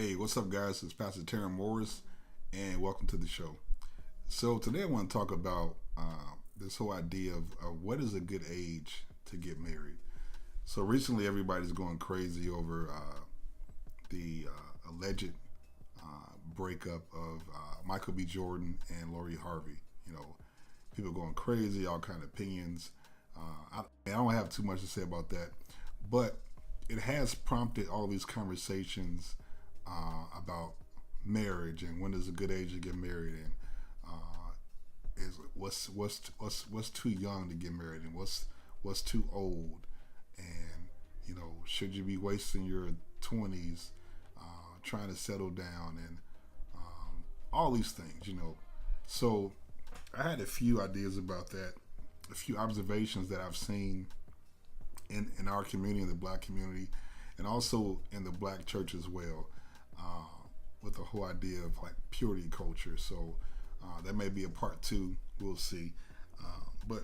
Hey, what's up, guys? It's Pastor Terron.morris, and welcome to the show. So today I want to talk about this whole idea of what is a good age to get married. So recently, everybody's going crazy over the alleged breakup of Michael B. Jordan and Lori Harvey. You know, people going crazy, all kind of opinions. I don't have too much to say about that, but it has prompted all these conversations about marriage and when is a good age to get married, and is what's too young to get married, and what's too old, and should you be wasting your 20s trying to settle down, and all these things. So I had a few ideas about that, a few observations that I've seen in our community, in the black community, and also in the black church as well, with the whole idea of like purity culture. So that may be a part two. We'll see. But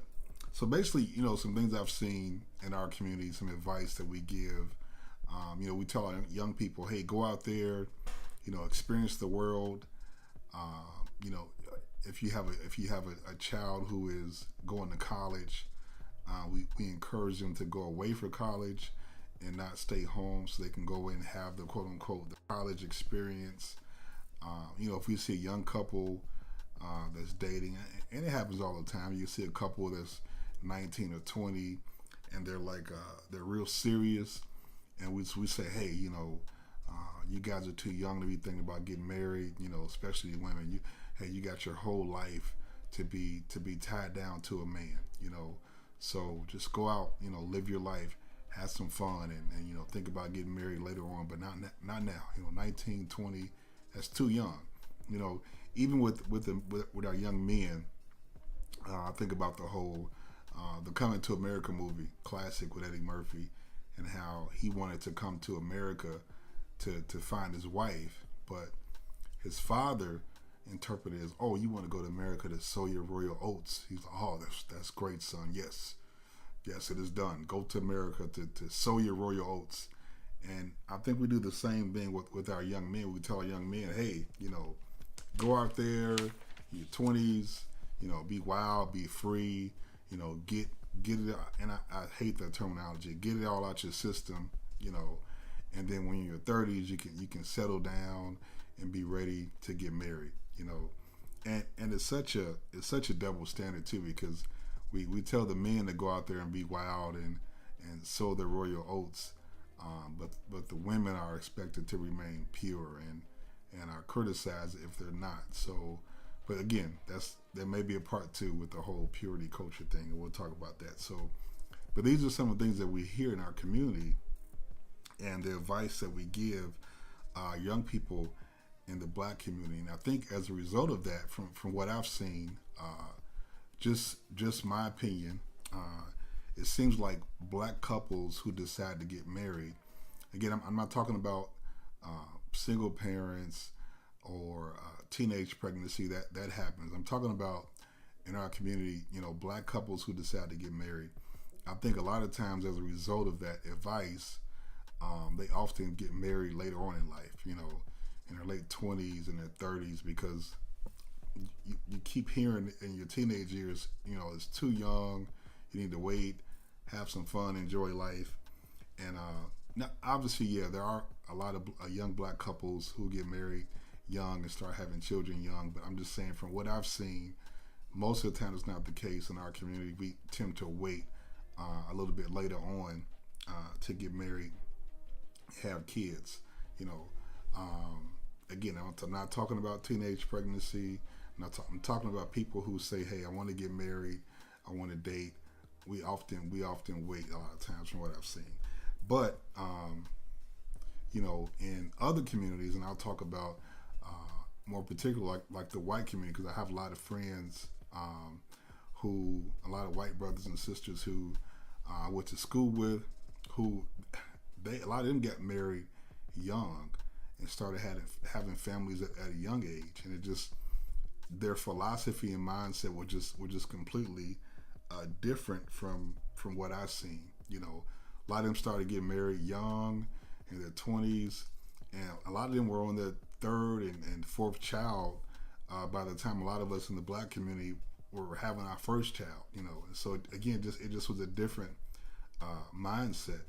so basically, some things I've seen in our community, some advice that we give. We tell our young people, hey, go out there, experience the world. If you have a child who is going to college, we encourage them to go away for college and not stay home, so they can go and have the quote unquote the college experience. If we see a young couple that's dating, and it happens all the time, you see a couple that's 19 or 20, and they're like they're real serious, and we say, hey, you guys are too young to be thinking about getting married. Especially women. You got your whole life to be tied down to a man. So just go out, live your life, have some fun, and think about getting married later on, but not now. 19, 20, that's too young. Even with our young men, I think about the whole the Coming to America movie, classic with Eddie Murphy, and how he wanted to come to America to find his wife, but his father interpreted as, oh, you want to go to America to sow your royal oats. He's like, oh, that's great, son. Yes, it is done. Go to America to sow your royal oats. And I think we do the same thing with our young men. We tell our young men, hey, go out there in your 20s, be wild, be free, get it out. And I hate that terminology. Get it all out your system, and then when you're in your 30s, you can settle down and be ready to get married, and it's such a double standard too, because we tell the men to go out there and be wild and sow their royal oats, but the women are expected to remain pure and are criticized if they're not. So, but again, there may be a part two with the whole purity culture thing, and we'll talk about that. So, but these are some of the things that we hear in our community, and the advice that we give young people in the black community. And I think as a result of that, from what I've seen, just my opinion, it seems like black couples who decide to get married, again, I'm not talking about single parents or teenage pregnancy, that happens. I'm talking about in our community, black couples who decide to get married. I think a lot of times as a result of that advice, they often get married later on in life, in their late 20s and their 30s, because you keep hearing in your teenage years, it's too young, you need to wait, have some fun, enjoy life. And now, obviously, yeah, there are a lot of young black couples who get married young and start having children young, but I'm just saying, from what I've seen, most of the time it's not the case in our community. We tend to wait a little bit later on to get married, have kids. Again, I'm not talking about teenage pregnancy. I'm talking about people who say, hey, I want to get married, I want to date. We often wait a lot of times, from what I've seen. But in other communities, and I'll talk about more particular, like the white community, because I have a lot of friends, a lot of white brothers and sisters who I went to school with, who a lot of them got married young and started having families at a young age, and it just, their philosophy and mindset were just completely different from what I've seen. A lot of them started getting married young, in their 20s, and a lot of them were on their third and fourth child by the time a lot of us in the black community were having our first child. And so again, it just was a different mindset,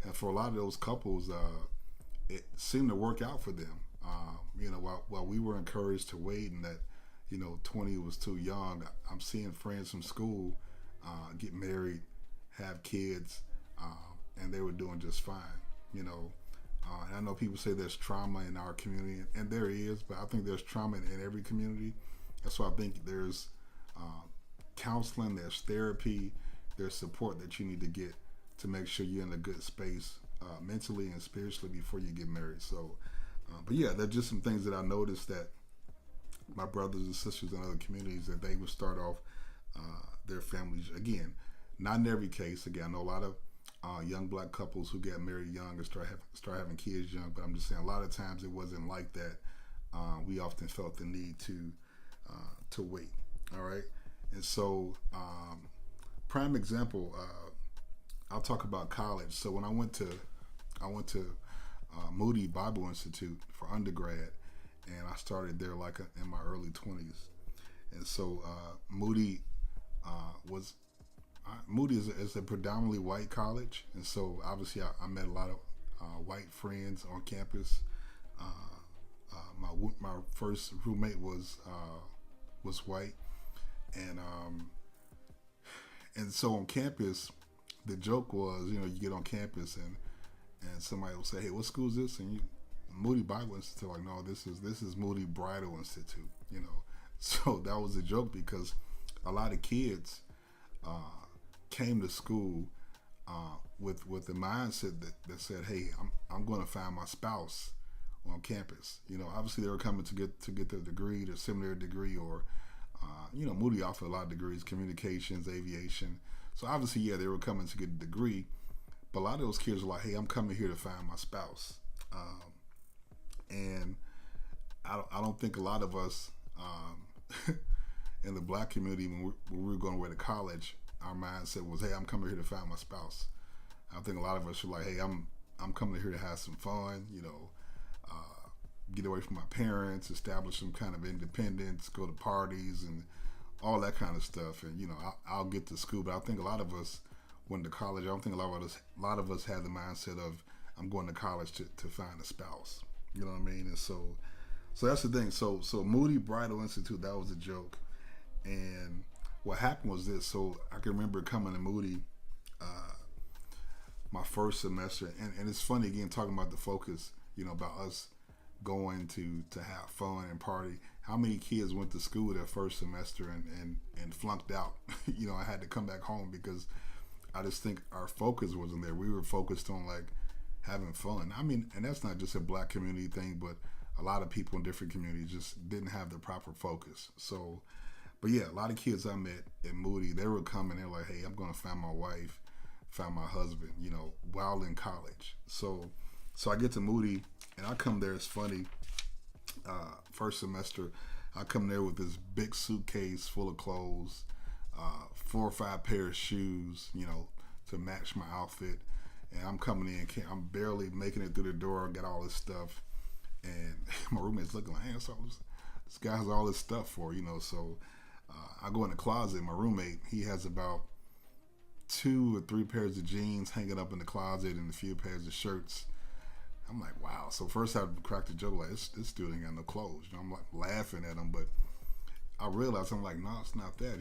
and for a lot of those couples, it seemed to work out for them. While we were encouraged to wait, and that 20 was too young, I'm seeing friends from school get married, have kids, and they were doing just fine. And I know people say there's trauma in our community, and there is, but I think there's trauma in every community. That's why I think there's counseling, there's therapy, there's support that you need to get to make sure you're in a good space mentally and spiritually before you get married. So, but yeah, there's just some things that I noticed that my brothers and sisters in other communities, that they would start off their families, again, not in every case. Again, I know a lot of young black couples who get married young and start having kids young, but I'm just saying a lot of times it wasn't like that. We often felt the need to wait. All right, and so prime example, I'll talk about college. So when I went to Moody Bible Institute for undergrad, and I started there in my early 20s. And so Moody is a predominantly white college, and so obviously I met a lot of white friends on campus. My first roommate was white, and so on campus, the joke was, you get on campus and somebody will say, "Hey, what school is this?" And Moody Bible Institute, like, no, this is Moody Bridal Institute. So that was a joke, because a lot of kids came to school with the mindset that said, "Hey, I'm going to find my spouse on campus." Obviously they were coming to get their degree, their seminary degree, or Moody offered a lot of degrees: communications, aviation. So obviously, yeah, they were coming to get a degree, but a lot of those kids were like, "Hey, I'm coming here to find my spouse." And I don't think a lot of us in the black community, when we were going away to college, our mindset was, "Hey, I'm coming here to find my spouse." I think a lot of us were like, "Hey, I'm coming here to have some fun, get away from my parents, establish some kind of independence, go to parties and all that kind of stuff, and I'll get to school." But I think a lot of us went to college. I don't think a lot of us had the mindset of, "I'm going to college to find a spouse." You know what I mean? And so that's the thing. So Moody Bridal Institute, that was a joke. And what happened was this. So I can remember coming to Moody my first semester, and it's funny, again, talking about the focus, about us going to have fun and party. How many kids went to school their first semester and flunked out? I had to come back home because I just think our focus wasn't there. We were focused on having fun. I mean, and that's not just a black community thing, but a lot of people in different communities just didn't have the proper focus. So, but yeah, a lot of kids I met at Moody, they were coming, they're like, "Hey, I'm going to find my wife, find my husband," while in college. So I get to Moody, and I come there, it's funny, first semester, I come there with this big suitcase full of clothes, 4 or 5 pairs of shoes, to match my outfit. And I'm coming in, I'm barely making it through the door, got all this stuff. And my roommate's looking like, "Hey, so this guy has all this stuff for?" So I go in the closet. My roommate, he has about 2 or 3 pairs of jeans hanging up in the closet and a few pairs of shirts. I'm like, wow. So first I cracked a joke, like, this dude ain't got no clothes. I'm like laughing at him, but I realized, I'm like, no, it's not that.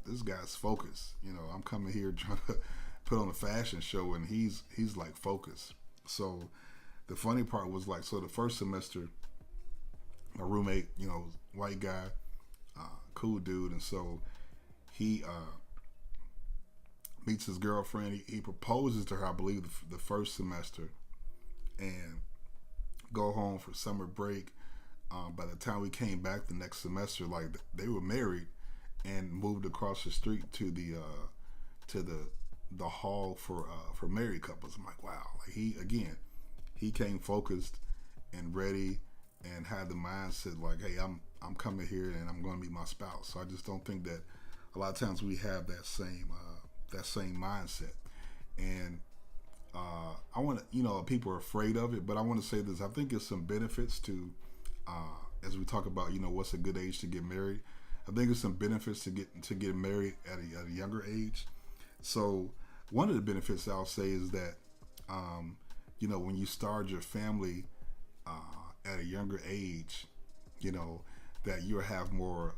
This guy's focused. I'm coming here trying to put on a fashion show, and he's like focused. So the funny part was, so the first semester, my roommate, white guy, cool dude, and so he meets his girlfriend. He proposes to her, I believe, the first semester, and go home for summer break. By the time we came back the next semester, they were married and moved across the street to the hall for married couples. I'm like, wow. He came focused and ready and had the mindset "Hey, I'm coming here and I'm going to meet my spouse." So I just don't think that a lot of times we have that same mindset. And I want to, people are afraid of it, but I want to say this. I think there's some benefits to, as we talk about, what's a good age to get married. I think there's some benefits to get married at a younger age. So one of the benefits I'll say is that, when you start your family at a younger age, that you'll have more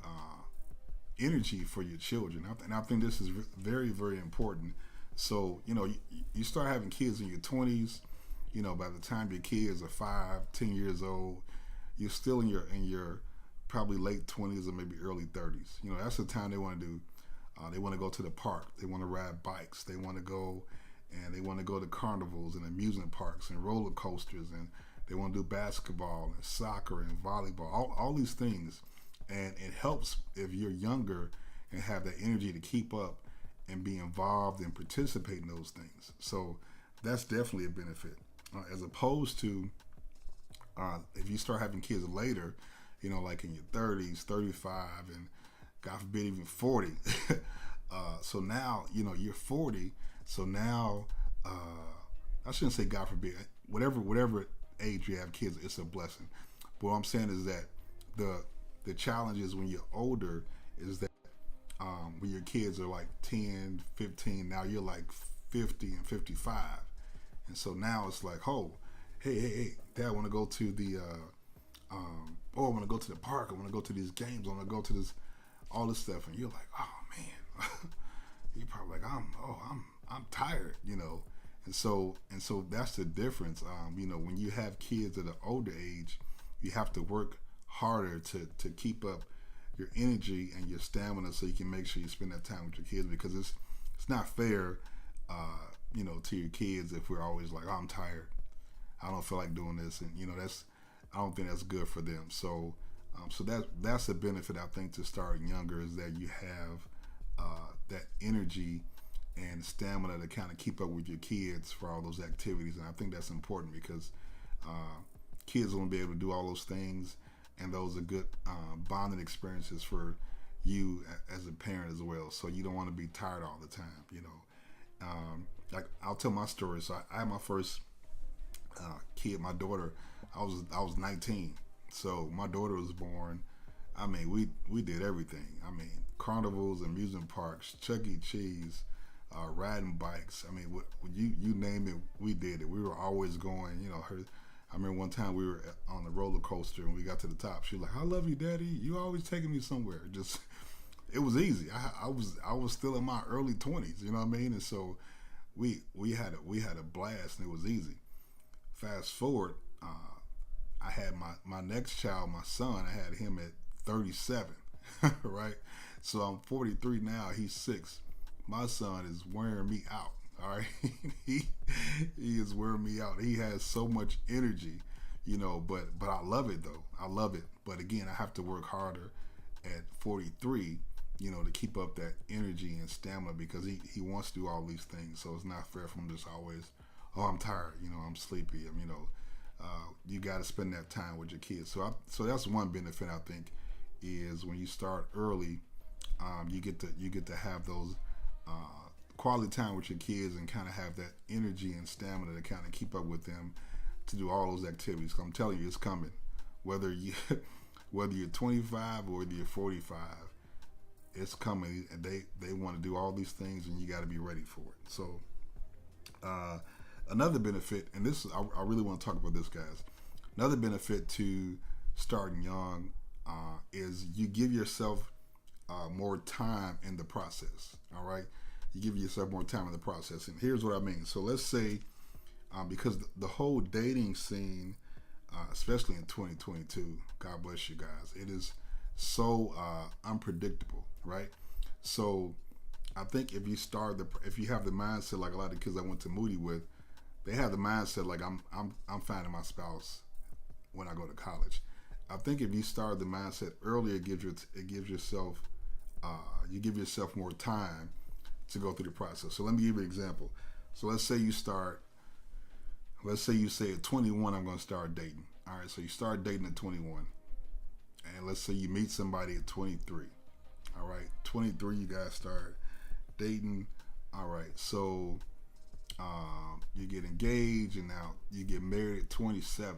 energy for your children. And I think this is very, very important. So, you start having kids in your 20s, by the time your kids are 5, 10 years old, you're still in your probably late 20s or maybe early 30s. That's the time they want to do. They want to go to the park. They want to ride bikes. They want to go to carnivals and amusement parks and roller coasters, and they want to do basketball and soccer and volleyball, all these things. And it helps if you're younger and have that energy to keep up and be involved and participate in those things. So that's definitely a benefit. As opposed to if you start having kids later, like in your 30s, 35, and God forbid even 40. So now, you're 40. So now, I shouldn't say God forbid, whatever age you have kids, it's a blessing. But what I'm saying is that the challenge is when you're older is that when your kids are like 10, 15, now you're like 50 and 55. And so now it's like, oh, hey, Dad, I want to go to the, I want to go to the park. I want to go to these games. I want to go to all this stuff. And you're like, oh man, you're probably like, I'm tired, And so that's the difference. When you have kids at an older age, you have to work harder to keep up your energy and your stamina so you can make sure you spend that time with your kids, because it's not fair, to your kids if we're always like, oh, I'm tired. I don't feel like doing this. And, I don't think that's good for them. So that's a benefit, I think, to starting younger, is that you have that energy and stamina to kind of keep up with your kids for all those activities. And I think that's important because kids won't be able to do all those things, and those are good bonding experiences for you as a parent as well. So you don't want to be tired all the time, like I'll tell my story. So I had my first kid, my daughter. I was 19. So my daughter was born. I mean, we did everything. I mean, carnivals, amusement parks, Chuck E. Cheese, riding bikes. I mean, you name it, we did it. We were always going. I remember one time we were on the roller coaster and we got to the top. She was like, "I love you, Daddy. You always taking me somewhere." It was easy. I was still in my early 20s. You know what I mean? And so we had a blast, and it was easy. Fast forward, I had my next child, my son. I had him at 37, right? So I'm 43 now. He's 6. My son is wearing me out. All right, he is wearing me out. He has so much energy, but I love it though. I love it. But again, I have to work harder at 43, to keep up that energy and stamina, because he wants to do all these things. So it's not fair for him to just always, oh, I'm tired, I'm sleepy. You got to spend that time with your kids. So that's one benefit, I think, is when you start early, you get to have those quality time with your kids and kind of have that energy and stamina to kind of keep up with them to do all those activities. I'm telling you, it's coming. Whether you're 25 or whether you're 45, it's coming. And they want to do all these things, and you got to be ready for it. So another benefit, and this I really want to talk about this, guys. Another benefit to starting young is you give yourself more time in the process. All right. You give yourself more time in the process. And here's what I mean. So let's say, because the whole dating scene, especially in 2022, God bless you guys, it is so unpredictable, right? So I think if you have the mindset, like a lot of the kids I went to Moody with, they have the mindset like I'm finding my spouse when I go to college. I think if you start the mindset earlier, you give yourself more time to go through the process. So let me give you an example. So let's say you say at 21, I'm going to start dating. All right, so you start dating at 21. And let's say you meet somebody at 23. All right, 23, you guys start dating. All right, so You get engaged, and now you get married at 27.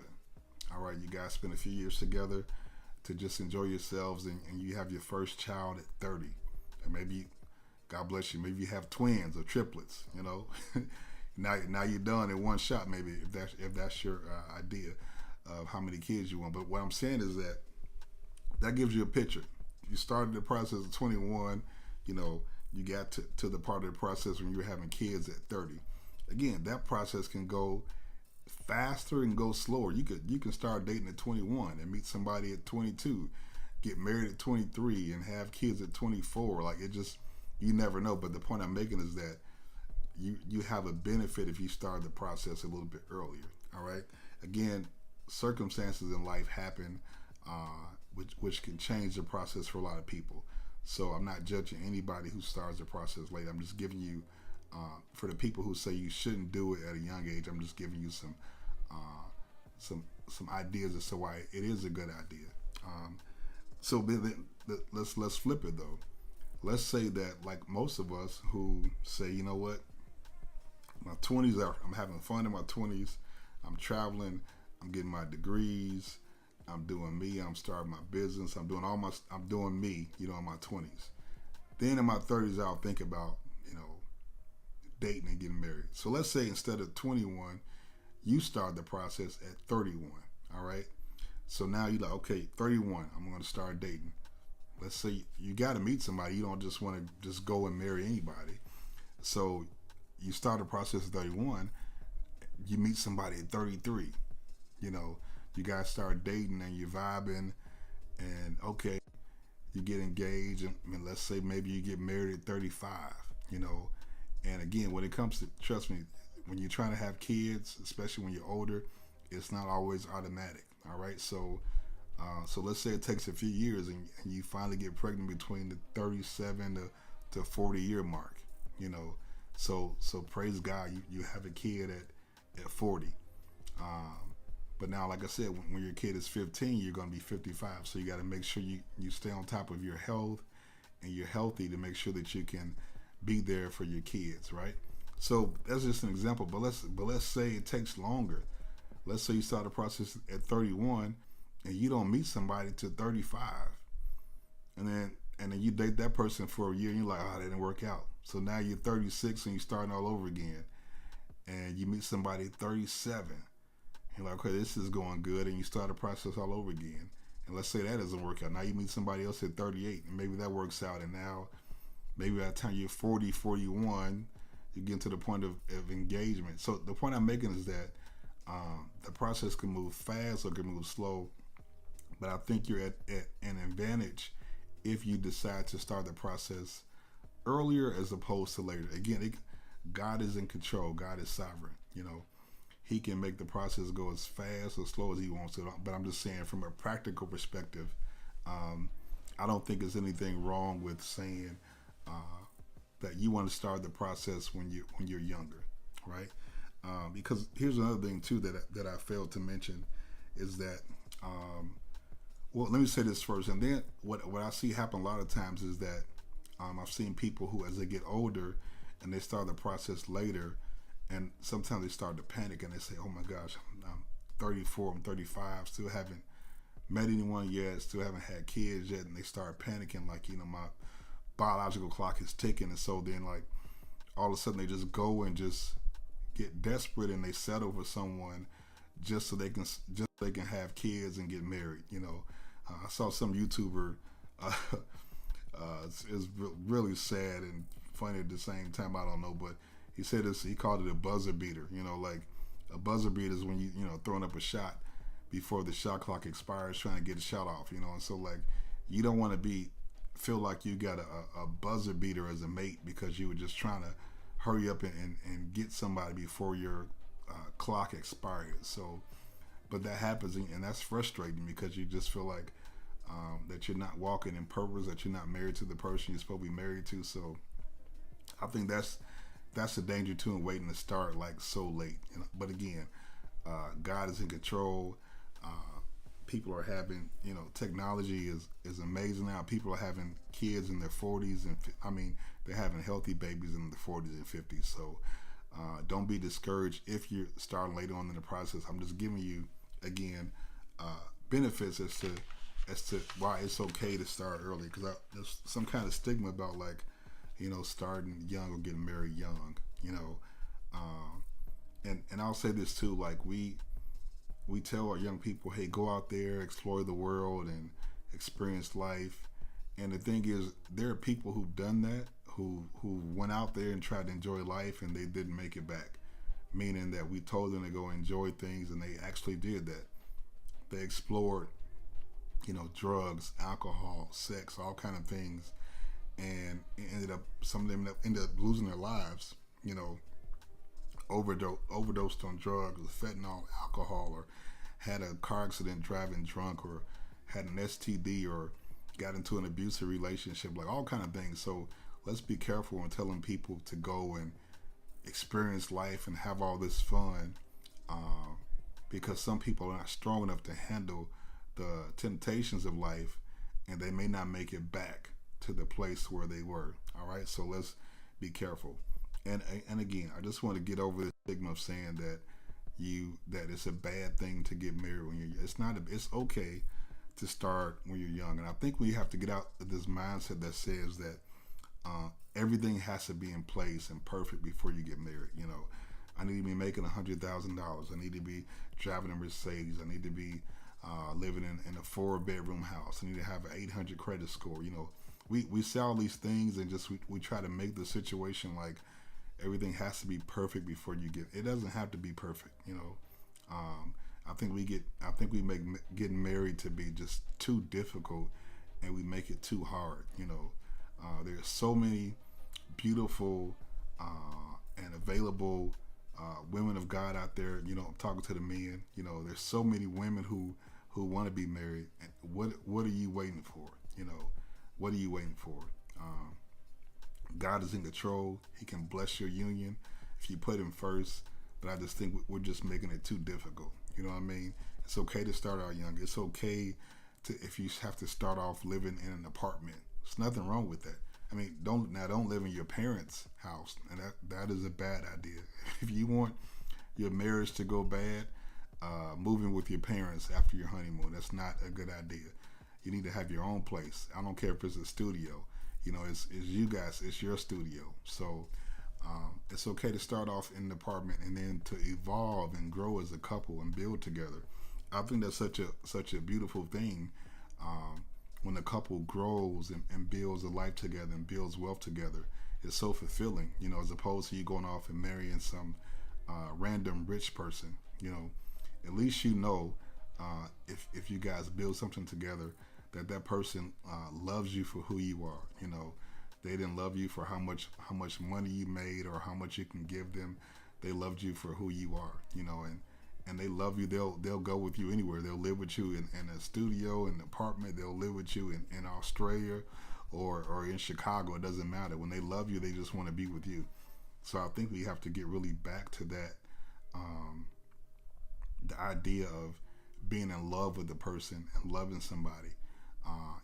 All right, you guys spend a few years together to just enjoy yourselves, and you have your first child at 30. And maybe, God bless you, maybe you have twins or triplets, you know. now you're done in one shot, maybe, if that's your idea of how many kids you want. But what I'm saying is that gives you a picture. You started the process at 21, you know, you got to the part of the process when you're having kids at 30. Again, that process can go faster and go slower. You can start dating at 21 and meet somebody at 22, get married at 23 and have kids at 24. Like, it just, you never know. But the point I'm making is that you have a benefit if you start the process a little bit earlier. All right. Again, circumstances in life happen, which can change the process for a lot of people. So I'm not judging anybody who starts the process late. I'm just giving you, for the people who say you shouldn't do it at a young age, I'm just giving you some ideas as to why it is a good idea. So let's flip it though. Let's say that, like most of us who say, you know what, my 20s I'm having fun in my 20s. I'm traveling. I'm getting my degrees. I'm doing me. I'm starting my business. I'm doing me, you know, in my 20s. Then in my 30s, I'll think about, you know, dating and getting married. So let's say instead of 21, you start the process at 31. All right. So now you're like, okay, 31, I'm going to start dating. Let's say you got to meet somebody. You don't just want to just go and marry anybody. So you start the process at 31. You meet somebody at 33. You know, you guys start dating and you're vibing, and okay, you get engaged, and I mean, let's say maybe you get married at 35, you know. And again, when it comes to, trust me, when you're trying to have kids, especially when you're older, it's not always automatic. All right, so let's say it takes a few years, and you finally get pregnant between the 37 to 40 year mark, you know. So praise God, you have a kid at 40. But now, like I said, when your kid is 15, you're going to be 55. So you got to make sure you stay on top of your health, and you're healthy to make sure that you can be there for your kids, right? So that's just an example. But let's say it takes longer. Let's say you start the process at 31, and you don't meet somebody till 35, and then you date that person for a year, and you're like, oh, that didn't work out. So now you're 36, and you're starting all over again, and you meet somebody at 37. You're like, okay, this is going good, and you start the process all over again. And let's say that doesn't work out. Now you meet somebody else at 38, and maybe that works out, and now maybe by the time you're 40, 41, you get to the point of engagement. So the point I'm making is that the process can move fast or can move slow, but I think you're at an advantage if you decide to start the process earlier as opposed to later. Again, God is in control. God is sovereign, you know. He can make the process go as fast or slow as he wants to. But I'm just saying, from a practical perspective, I don't think there's anything wrong with saying that you want to start the process when you're younger, right? Because here's another thing too that I failed to mention is that, well, let me say this first, and then what I see happen a lot of times is that I've seen people who, as they get older and they start the process later, and sometimes they start to panic and they say, oh my gosh, I'm 34, I'm 35, still haven't met anyone yet, still haven't had kids yet, and they start panicking like, you know, my biological clock is ticking. And so then, like, all of a sudden they just go and just get desperate, and they settle for someone just so they can have kids and get married, you know. I saw some YouTuber, it's really sad and funny at the same time, I don't know, but he said this, he called it a buzzer beater. You know, like a buzzer beater is when you throwing up a shot before the shot clock expires, trying to get a shot off, you know. And so, like, you don't want to feel like you got a buzzer beater as a mate because you were just trying to hurry up and get somebody before your clock expired. So, but that happens, and that's frustrating because you just feel like that you're not walking in purpose, that you're not married to the person you're supposed to be married to. So I think that's the danger too in waiting to start like so late. You know? But again, God is in control. People are having, you know, technology is amazing now. People are having kids in their 40s, and I mean, they're having healthy babies in their 40s and 50s. So Don't be discouraged if you're starting later on in the process. I'm just giving you, again, benefits as to why it's okay to start early, because there's some kind of stigma about, like, starting young or getting married young. And I'll say this too, like, we tell our young people, hey, go out there, explore the world, and experience life. And the thing is, there are people who've done that, who went out there and tried to enjoy life, and they didn't make it back. Meaning that we told them to go enjoy things, and they actually did that. They explored, drugs, alcohol, sex, all kind of things, and some of them ended up losing their lives. Overdosed on drugs, fentanyl, alcohol, or had a car accident driving drunk, or had an STD, or got into an abusive relationship, like all kind of things. So let's be careful in telling people to go and experience life and have all this fun, because some people are not strong enough to handle the temptations of life, and they may not make it back to the place where they were. All right, so let's be careful. And again, I just want to get over the stigma of saying that it's a bad thing to get married when you're. It's not. It's okay to start when you're young, and I think we have to get out of this mindset that says that everything has to be in place and perfect before you get married. I need to be making $100,000. I need to be driving a Mercedes. I need to be living in a 4-bedroom house. I need to have an 800 credit score. We say all these things, and just we try to make the situation like everything has to be perfect before you get. It doesn't have to be perfect. I think we make getting married to be just too difficult, and we make it too hard. There's so many beautiful and available women of God out there. I'm talking to the men. There's so many women who want to be married. And what are you waiting for? What are you waiting for? God is in control. He can bless your union if you put him first. But I just think we're just making it too difficult. You know what I mean? It's okay to start out young. It's okay if you have to start off living in an apartment. There's nothing wrong with that. I mean, don't live in your parents' house, and that is a bad idea. If you want your marriage to go bad, moving with your parents after your honeymoon, that's not a good idea. You need to have your own place. I don't care if it's a studio. It's you guys. It's your studio. So it's okay to start off in an apartment and then to evolve and grow as a couple and build together. I think that's such a beautiful thing. When a couple grows and builds a life together and builds wealth together, it's so fulfilling, as opposed to you going off and marrying some random rich person. At least if you guys build something together, that person loves you for who you are. They didn't love you for how much money you made or how much you can give them. They loved you for who you are. And they love you. They'll go with you anywhere. They'll live with you in a studio, in an apartment. They'll live with you in Australia or in Chicago. It doesn't matter. When they love you, they just want to be with you. So I think we have to get really back to that, the idea of being in love with the person and loving somebody,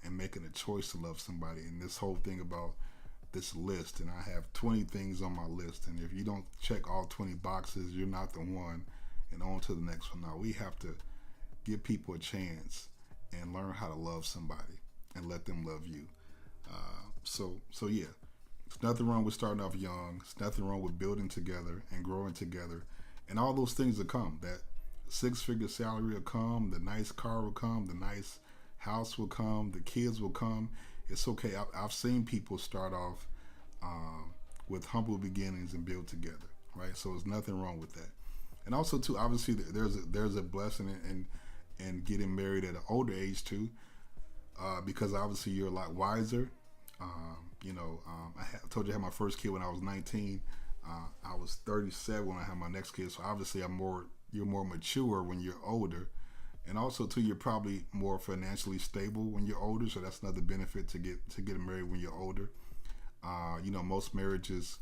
and making a choice to love somebody. And this whole thing about this list, and I have 20 things on my list, and if you don't check all 20 boxes, you're not the one. And on to the next one. Now we have to give people a chance and learn how to love somebody and let them love you. So yeah, there's nothing wrong with starting off young. There's nothing wrong with building together and growing together, and all those things will come. That 6-figure salary will come. The nice car will come. The nice house will come. The kids will come. It's okay. I've seen people start off with humble beginnings and build together. Right. So there's nothing wrong with that. And also, too, obviously, there's a blessing in getting married at an older age, too, because obviously you're a lot wiser. I told you I had my first kid when I was 19. I was 37 when I had my next kid. So obviously, you're more mature when you're older. And also, too, you're probably more financially stable when you're older. So that's another benefit to get married when you're older. Most marriages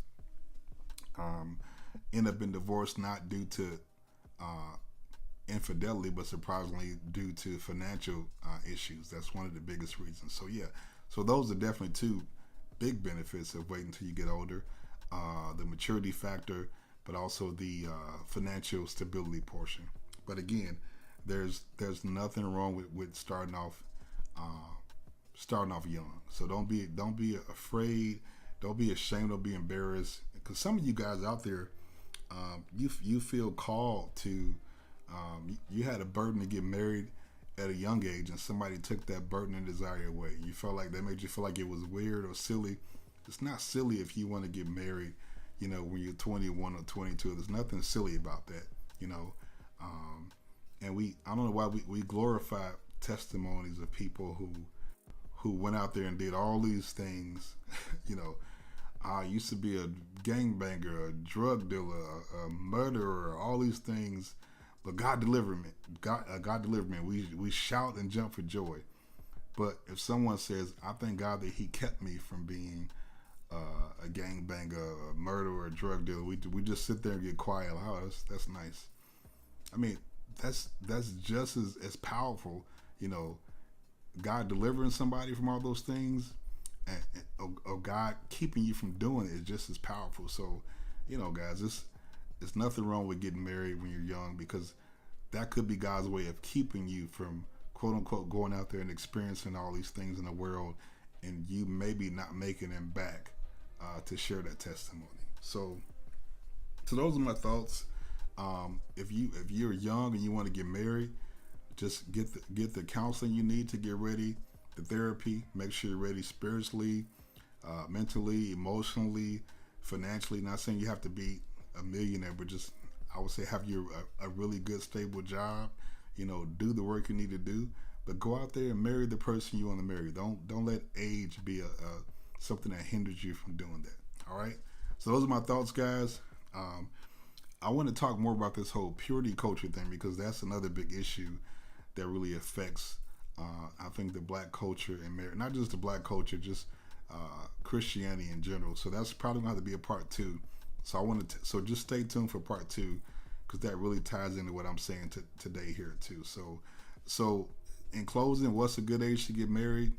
end up in divorce not due to infidelity, but surprisingly due to financial issues. That's one of the biggest reasons. So yeah, so those are definitely two big benefits of waiting until you get older. The maturity factor, but also the financial stability portion. But again, there's nothing wrong with starting off young. So don't be afraid, don't be ashamed, don't be embarrassed. Because some of you guys out there, you feel called to, you had a burden to get married at a young age, and somebody took that burden and desire away. You felt like that made you feel like it was weird or silly. It's not silly if you want to get married, when you're 21 or 22. There's nothing silly about that, and I don't know why we glorify testimonies of people who went out there and did all these things. I used to be a gangbanger, a drug dealer, a murderer, all these things, but God delivered me. God delivered me. We shout and jump for joy. But if someone says, I thank God that He kept me from being a gangbanger, a murderer, a drug dealer, we just sit there and get quiet. Like, oh, that's nice. I mean, that's just as powerful, God delivering somebody from all those things, and God keeping you from doing it is just as powerful. So, guys, it's nothing wrong with getting married when you're young, because that could be God's way of keeping you from, quote unquote, going out there and experiencing all these things in the world, and you maybe not making them back to share that testimony. So those are my thoughts. If you're young and you want to get married, just get the counseling you need to get ready, the therapy. Make sure you're ready spiritually, mentally, emotionally, financially. Not saying you have to be a millionaire, but just, I would say, have a really good, stable job. Do the work you need to do, but go out there and marry the person you want to marry. Don't let age be something that hinders you from doing that. All right. So those are my thoughts, guys. I want to talk more about this whole purity culture thing, because that's another big issue that really affects, I think, the black culture and marriage. Not just the black culture, just Christianity in general. So that's probably going to have to be a part 2. So so just stay tuned for part 2, because that really ties into what I'm saying today here too. So in closing, what's a good age to get married?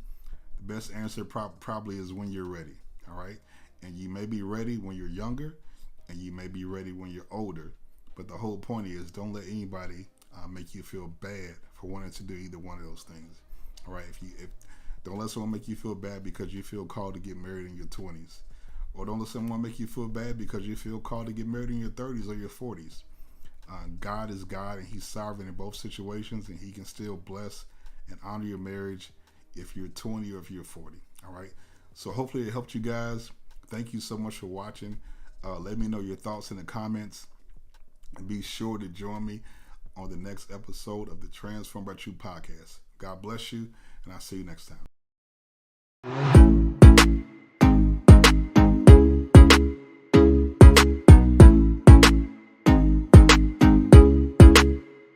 The best answer probably is when you're ready. All right, and you may be ready when you're younger, and you may be ready when you're older. But the whole point is, don't let anybody make you feel bad for wanting to do either one of those things. All right, if don't let someone make you feel bad because you feel called to get married in your 20s, or don't let someone make you feel bad because you feel called to get married in your 30s or your 40s. God is God, and He's sovereign in both situations, and He can still bless and honor your marriage if you're 20 or if you're 40. All right. So hopefully it helped you guys. Thank you so much for watching. Let me know your thoughts in the comments, and be sure to join me on the next episode of the Transform by Truth podcast. God bless you, and I'll see you next time.